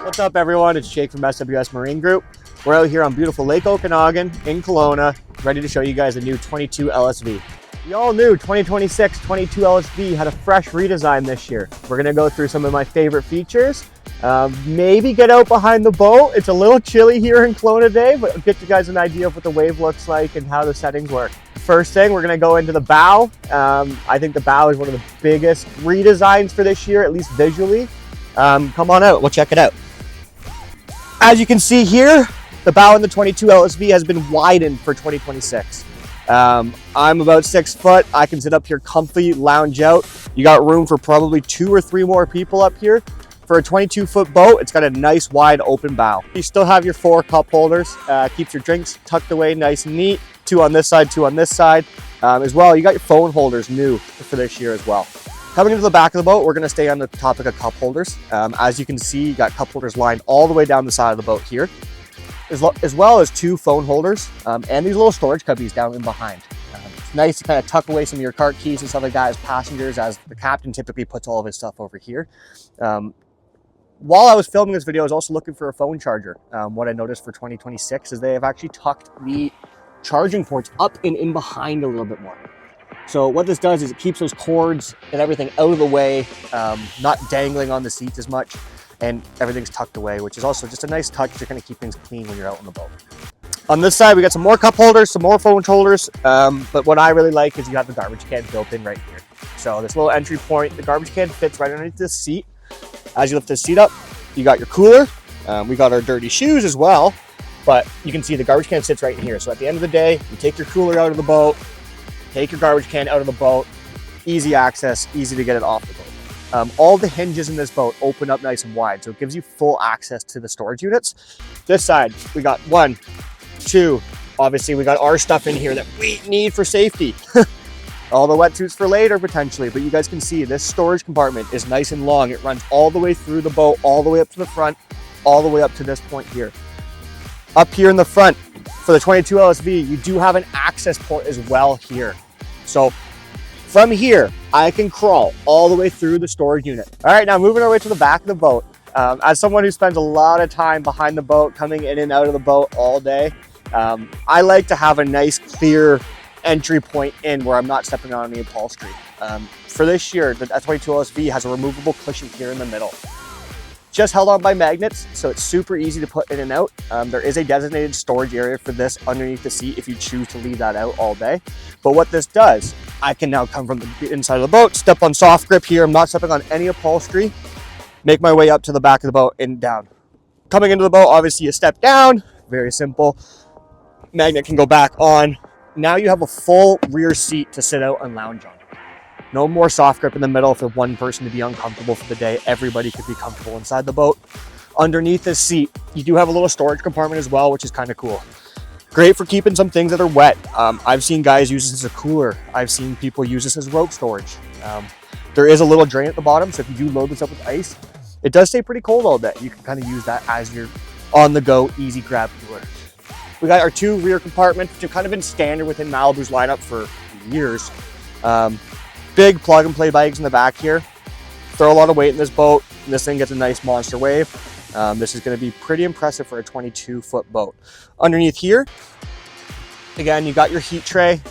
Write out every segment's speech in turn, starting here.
What's up everyone, it's Jake from SWS Marine Group. We're out here on beautiful Lake Okanagan in Kelowna, ready to show you guys the new 22LSV. You all knew 2026 22LSV had a fresh redesign this year. We're gonna go through some of my favorite features, maybe get out behind the boat. It's a little chilly here in Kelowna today, but I'll get you guys an idea of what the wave looks like and how the settings work. First thing, we're gonna go into the bow. I think the bow is one of the biggest redesigns for this year, at least visually. Come on out, we'll check it out. As you can see here, the bow in the 22LSV has been widened for 2026. I'm about 6 foot. I can sit up here comfy, lounge out. You got room for probably 2 or 3 more people up here. For a 22-foot boat, it's got a nice wide open bow. You still have your 4 cup holders. Keeps your drinks tucked away nice and neat. 2 on this side, 2 on this side. As well, you got your phone holders new for this year as well. Coming into the back of the boat, we're gonna stay on the topic of cup holders. As you can see, you got cup holders lined all the way down the side of the boat here, as well as 2 phone holders and these little storage cubbies down in behind. It's nice to kind of tuck away some of your cart keys and stuff like that as passengers, as the captain typically puts all of his stuff over here. While I was filming this video, I was also looking for a phone charger. What I noticed for 2026 is they have actually tucked the charging ports up and in behind a little bit more. So what this does is it keeps those cords and everything out of the way, not dangling on the seats as much, and everything's tucked away, which is also just a nice touch to kind of keep things clean when you're out on the boat. On this side, we got some more cup holders, some more phone holders, but what I really like is you have the garbage can built in right here. So this little entry point, the garbage can fits right underneath this seat. As you lift this seat up, you got your cooler. We got our dirty shoes as well, but you can see the garbage can sits right in here. So at the end of the day, you take your cooler out of the boat, take your garbage can out of the boat, easy access, easy to get it off the boat. All the hinges in this boat open up nice and wide, so it gives you full access to the storage units. This side, we got 1, 2, obviously we got our stuff in here that we need for safety. All the wetsuits for later potentially, but you guys can see this storage compartment is nice and long. It runs all the way through the boat, all the way up to the front, all the way up to this point here. Up here in the front, for the 22LSV, you do have an access port as well here. So from here, I can crawl all the way through the storage unit. All right, now moving our way to the back of the boat. As someone who spends a lot of time behind the boat, coming in and out of the boat all day, I like to have a nice clear entry point in where I'm not stepping on any upholstery. For this year, the 22LSV has a removable cushion here in the middle. Just held on by magnets, so it's super easy to put in and out. There is a designated storage area for this underneath the seat if you choose to leave that out all day. But what this does, I can now come from the inside of the boat, step on soft grip here. I'm not stepping on any upholstery. Make my way up to the back of the boat and down. Coming into the boat, obviously you step down, very simple. Magnet can go back on. Now you have a full rear seat to sit out and lounge on. No more soft grip in the middle for one person to be uncomfortable for the day. Everybody could be comfortable inside the boat. Underneath this seat, you do have a little storage compartment as well, which is kind of cool. Great for keeping some things that are wet. I've seen guys use this as a cooler. I've seen people use this as rope storage. There is a little drain at the bottom, so if you do load this up with ice, it does stay pretty cold all day. You can kind of use that as your on-the-go, easy grab cooler. We got our 2 rear compartments, which have kind of been standard within Malibu's lineup for years. Big plug and play bikes in the back here. Throw a lot of weight in this boat, and this thing gets a nice monster wave. This is going to be pretty impressive for a 22-foot boat. Underneath here, again, you got your heat tray.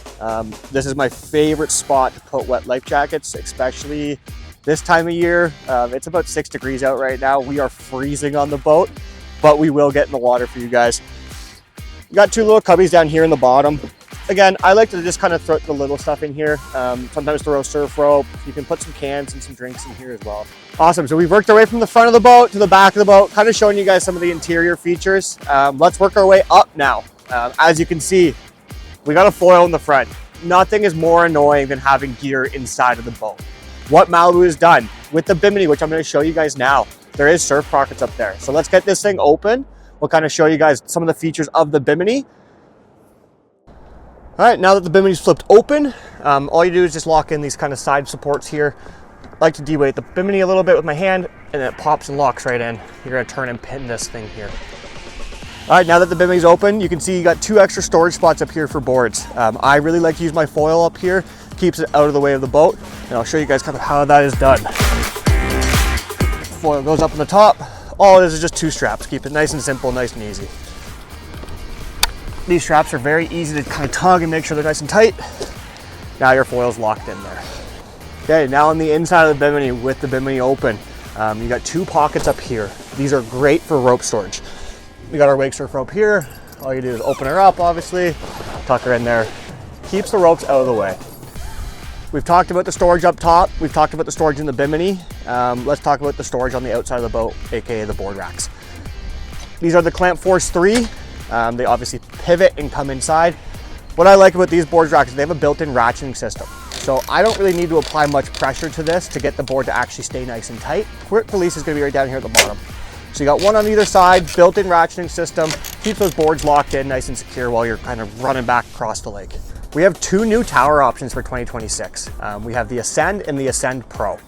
This is my favorite spot to put wet life jackets, especially this time of year. It's about 6 degrees out right now. We are freezing on the boat, but we will get in the water for you guys. You got 2 little cubbies down here in the bottom. Again, I like to just kind of throw the little stuff in here. Sometimes throw a surf rope. You can put some cans and some drinks in here as well. Awesome, so we've worked our way from the front of the boat to the back of the boat, kind of showing you guys some of the interior features. Let's work our way up now. As you can see, we got a foil in the front. Nothing is more annoying than having gear inside of the boat. What Malibu has done with the Bimini, which I'm going to show you guys now, there is surf pockets up there. So let's get this thing open. We'll kind of show you guys some of the features of the Bimini. All right, now that the Bimini's flipped open, all you do is just lock in these kind of side supports here. I like to de-weight the Bimini a little bit with my hand, and then it pops and locks right in. You're gonna turn and pin this thing here. All right, now that the Bimini's open, you can see you got 2 extra storage spots up here for boards. I really like to use my foil up here, keeps it out of the way of the boat, and I'll show you guys kind of how that is done. Foil goes up on the top, All it is just 2 straps. Keep it nice and simple, nice and easy. These straps are very easy to kind of tug and make sure they're nice and tight. Now your foil's locked in there. Okay, now on the inside of the Bimini with the Bimini open, you got 2 pockets up here. These are great for rope storage. We got our wake surf rope here. All you do is open her up, obviously, tuck her in there. Keeps the ropes out of the way. We've talked about the storage up top. We've talked about the storage in the Bimini. Let's talk about the storage on the outside of the boat, AKA the board racks. These are the Clamp Force 3. They obviously pivot and come inside. What I like about these board racks is they have a built-in ratcheting system. So I don't really need to apply much pressure to this to get the board to actually stay nice and tight. Quick release is gonna be right down here at the bottom. So you got one on either side, built-in ratcheting system, keeps those boards locked in nice and secure while you're kind of running back across the lake. We have 2 new tower options for 2026. We have the Ascend and the Ascend Pro.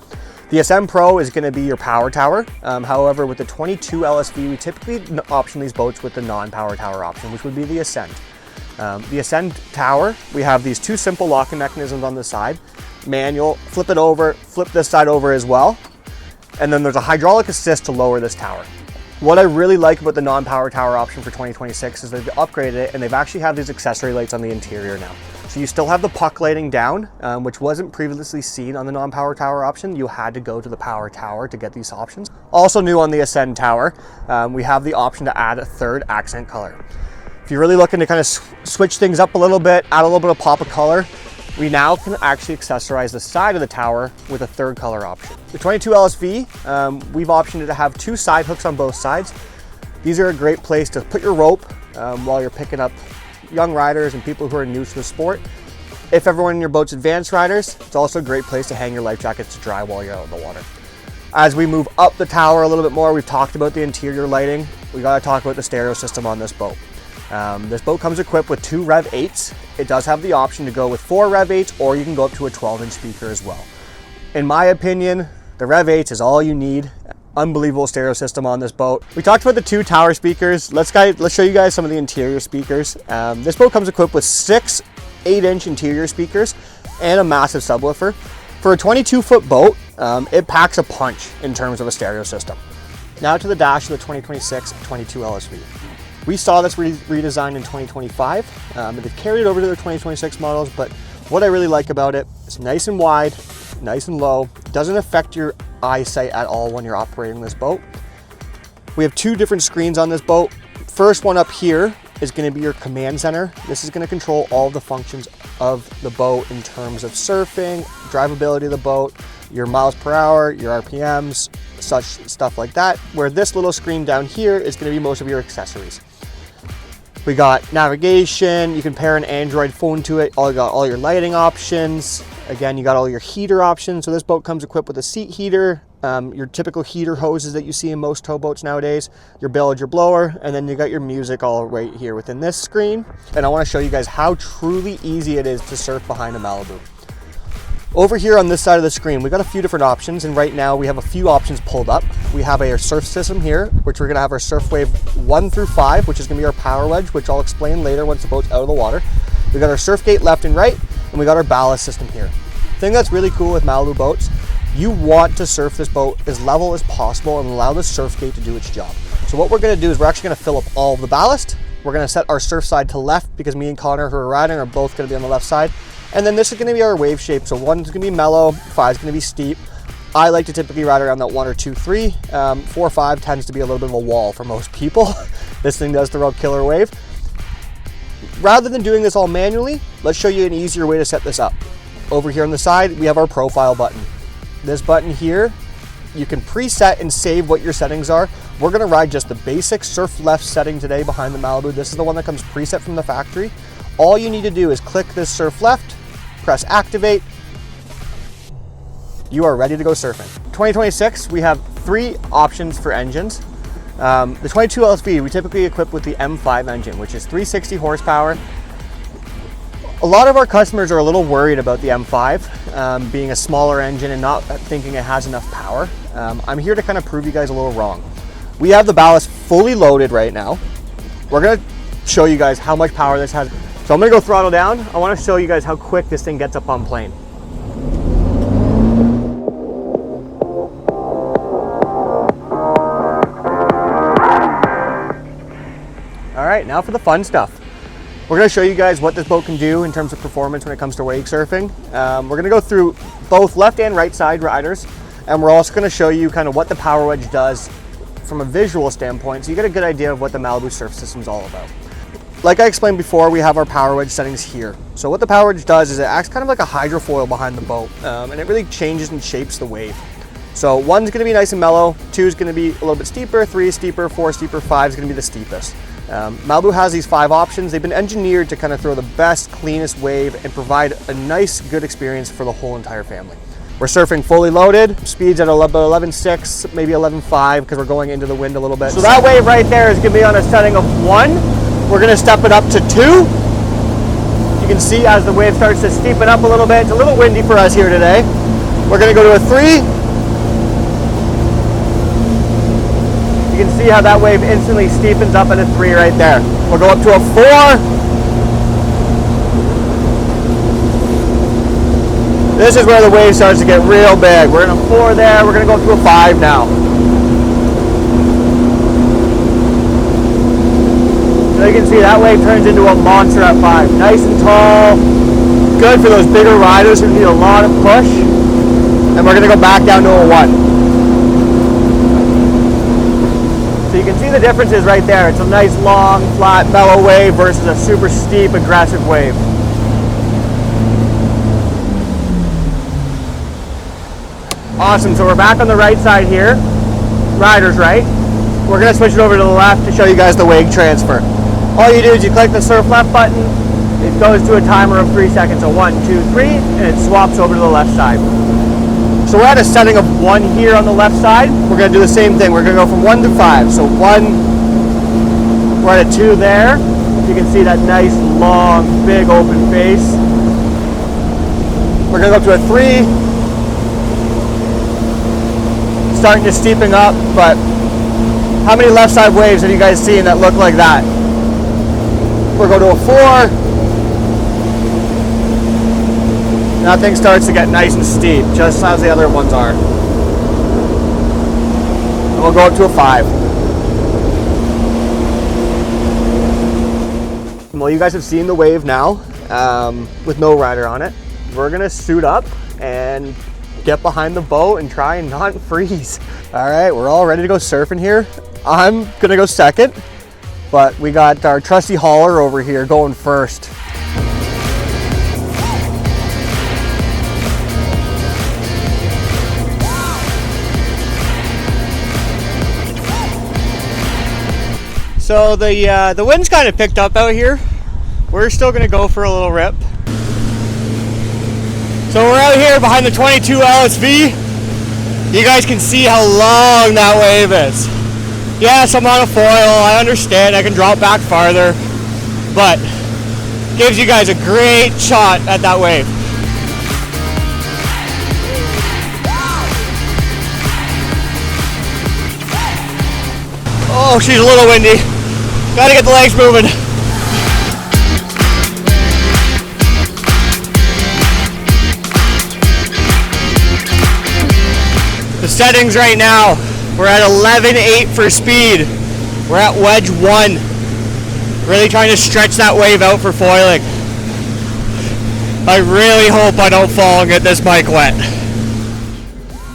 The Ascend Pro is gonna be your power tower. However, with the 22 LSV, we typically option these boats with the non-power tower option, which would be the Ascend. The Ascend tower, we have these 2 simple locking mechanisms on the side. Manual, flip it over, flip this side over as well. And then there's a hydraulic assist to lower this tower. What I really like about the non-power tower option for 2026 is they've upgraded it and they've actually have these accessory lights on the interior now. So you still have the puck lighting down, which wasn't previously seen on the non-power tower option. You had to go to the power tower to get these options. Also new on the Ascend tower, we have the option to add a 3rd accent color. If you're really looking to kind of switch things up a little bit, add a little bit of pop of color, we now can actually accessorize the side of the tower with a 3rd color option. The 22 LSV, we've optioned it to have 2 side hooks on both sides. These are a great place to put your rope while you're picking up young riders and people who are new to the sport. If everyone in your boat's advanced riders, it's also a great place to hang your life jackets to dry while you're out in the water. As we move up the tower a little bit more, we've talked about the interior lighting. We gotta talk about the stereo system on this boat. This boat comes equipped with 2 Rev 8s. It does have the option to go with 4 Rev 8s, or you can go up to a 12-inch speaker as well. In my opinion, the Rev 8s is all you need. Unbelievable stereo system on this boat. We talked about the 2 tower speakers. Let's show you guys some of the interior speakers. This boat comes equipped with 6 8-inch interior speakers and a massive subwoofer. For a 22-foot boat, it packs a punch in terms of a stereo system. Now to the dash of the 2026 22 LSV. We saw this redesigned in 2025. They've carried it over to their 2026 models, but what I really like about it, it's nice and wide, nice and low. It doesn't affect your eyesight at all when you're operating this boat. We have 2 different screens on this boat. First one up here is going to be your command center. This is going to control all of the functions of the boat in terms of surfing, drivability of the boat, your miles per hour, your RPMs, such stuff like that. Where this little screen down here is going to be most of your accessories. We got navigation, you can pair an Android phone to it, you got all your lighting options. Again, you got all your heater options. So this boat comes equipped with a seat heater, your typical heater hoses that you see in most towboats nowadays, your bilge, your blower, and then you got your music all right here within this screen. And I want to show you guys how truly easy it is to surf behind a Malibu. Over here on this side of the screen, we've got a few different options, and right now we have a few options pulled up. We have our surf system here, which we're gonna have our surf wave 1 through 5, which is gonna be our power wedge, which I'll explain later once the boat's out of the water. We got our surf gate left and right, and we got our ballast system here. The thing that's really cool with Malibu boats, you want to surf this boat as level as possible and allow the surf gate to do its job. So what we're gonna do is we're actually gonna fill up all of the ballast. We're gonna set our surf side to left because me and Connor, who are riding, are both gonna be on the left side. And then this is going to be our wave shape. So 1's going to be mellow, 5's going to be steep. I like to typically ride around that 1 or 2, 3. 4, 5 tends to be a little bit of a wall for most people. This thing does throw a killer wave. Rather than doing this all manually, let's show you an easier way to set this up. Over here on the side, we have our profile button. This button here, you can preset and save what your settings are. We're going to ride just the basic surf left setting today behind the Malibu. This is the one that comes preset from the factory. All you need to do is click this surf left, press activate. You are ready to go surfing. 2026, we have 3 options for engines. The 22 LSV, we typically equip with the M5 engine, which is 360 horsepower. A lot of our customers are a little worried about the M5 being a smaller engine and not thinking it has enough power. I'm here to kind of prove you guys a little wrong. We have the ballast fully loaded right now. We're gonna show you guys how much power this has. So I'm gonna go throttle down. I wanna show you guys how quick this thing gets up on plane. right, now for the fun stuff. We're going to show you guys what this boat can do in terms of performance when it comes to wake surfing. We're going to go through both left and right side riders, and we're also going to show you kind of what the power wedge does from a visual standpoint, so you get a good idea of what the Malibu surf system is all about. Like I explained before, we have our power wedge settings here. So what the power wedge does is it acts kind of like a hydrofoil behind the boat, and it really changes and shapes the wave. So 1's going to be nice and mellow, 2 is going to be a little bit steeper, 3 is steeper, 4 is steeper, 5 is going to be the steepest. Malibu has these 5 options. They've been engineered to kind of throw the best, cleanest wave and provide a nice, good experience for the whole entire family. We're surfing fully loaded, speeds at about 11.6, maybe 11.5 because we're going into the wind a little bit. So that wave right there is going to be on a setting of 1. We're going to step it up to 2. You can see as the wave starts to steepen up a little bit. It's a little windy for us here today. We're going to go to a 3. You can see how that wave instantly steepens up at a 3 right there. We'll go up to a 4. This is where the wave starts to get real big. We're in a 4 there. We're going to go up to a 5 now. So you can see that wave turns into a monster at 5. Nice and tall. Good for those bigger riders who need a lot of push. And we're going to go back down to a 1. So you can see the differences right there. It's a nice long, flat, mellow wave versus a super steep, aggressive wave. Awesome, so we're back on the right side here. Rider's right. We're gonna switch it over to the left to show you guys the wake transfer. All you do is you click the surf left button, it goes to a timer of 3 seconds. So 1, 2, 3, and it swaps over to the left side. So we're at a setting of 1 here on the left side. We're going to do the same thing. We're going to go from 1 to 5. So 1, we're at a 2 there. You can see that nice, long, big open face. We're going to go up to a 3. Starting to steepen up, but how many left side waves have you guys seen that look like that? We're going to a 4. Now things starts to get nice and steep, just as the other ones are. And we'll go up to a 5. Well, you guys have seen the wave now, with no rider on it. We're gonna suit up and get behind the boat and try and not freeze. All right, we're all ready to go surfing here. I'm gonna go second, but we got our trusty hauler over here going first. So the wind's kind of picked up out here. We're still gonna go for a little rip. So we're out here behind the 22LSV. You guys can see how long that wave is. Yes, I'm on a foil, I understand, I can drop back farther, but gives you guys a great shot at that wave. Oh, she's a little windy. Gotta get the legs moving. The settings right now, we're at 11.8 for speed. We're at wedge 1. Really trying to stretch that wave out for foiling. I really hope I don't fall and get this bike wet.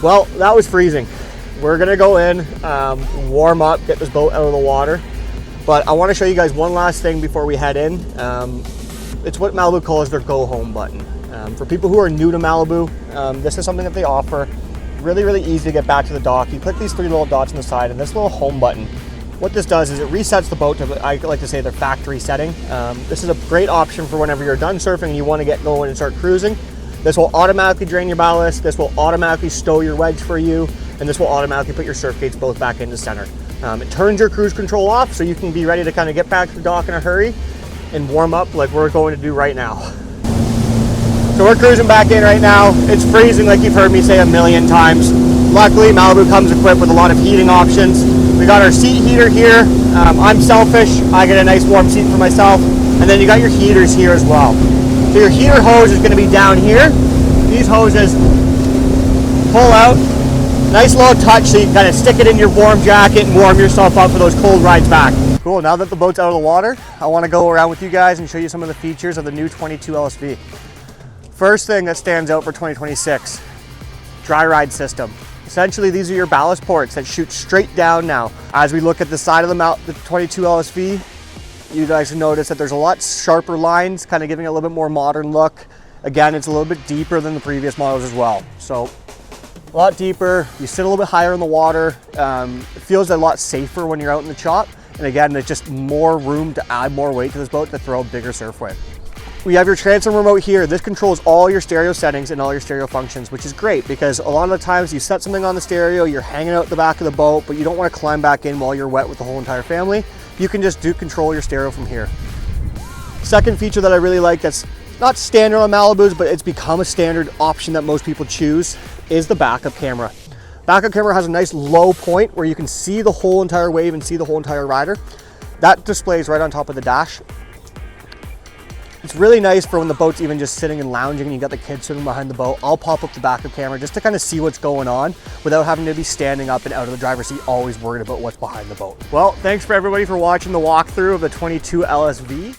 Well, that was freezing. We're gonna go in, warm up, get this boat out of the water. But I wanna show you guys one last thing before we head in. It's what Malibu calls their go home button. For people who are new to Malibu, this is something that they offer. Really, really easy to get back to the dock. You click these 3 little dots on the side and this little home button. What this does is it resets the boat to, I like to say, their factory setting. This is a great option for whenever you're done surfing and you wanna get going and start cruising. This will automatically drain your ballast. This will automatically stow your wedge for you. And this will automatically put your surf gates both back into center. It turns your cruise control off so you can be ready to kind of get back to the dock in a hurry and warm up like we're going to do right now. So we're cruising back in right now. It's freezing like you've heard me say a million times. Luckily, Malibu comes equipped with a lot of heating options. We got our seat heater here. I'm selfish, I get a nice warm seat for myself. And then you got your heaters here as well. So your heater hose is gonna be down here. These hoses pull out. Nice little touch so you can kind of stick it in your warm jacket and warm yourself up for those cold rides back. Cool, now that the boat's out of the water, I want to go around with you guys and show you some of the features of the new 22 LSV. First thing that stands out for 2026, dry ride system. Essentially, these are your ballast ports that shoot straight down now. As we look at the side of the 22 LSV, you guys notice that there's a lot sharper lines, kind of giving it a little bit more modern look. Again, it's a little bit deeper than the previous models as well. So a lot deeper, you sit a little bit higher in the water. It feels a lot safer when you're out in the chop. And again, there's just more room to add more weight to this boat to throw a bigger surf weight. We have your Transom remote here. This controls all your stereo settings and all your stereo functions, which is great because a lot of the times you set something on the stereo, you're hanging out the back of the boat, but you don't want to climb back in while you're wet with the whole entire family. You can just control your stereo from here. Second feature that I really like that's not standard on Malibus, but it's become a standard option that most people choose is the backup camera. Backup camera has a nice low point where you can see the whole entire wave and see the whole entire rider. That displays right on top of the dash. It's really nice for when the boat's even just sitting and lounging and you got the kids sitting behind the boat. I'll pop up the backup camera just to kind of see what's going on without having to be standing up and out of the driver's seat, always worried about what's behind the boat. Well, thanks for everybody for watching the walkthrough of the 22 LSV.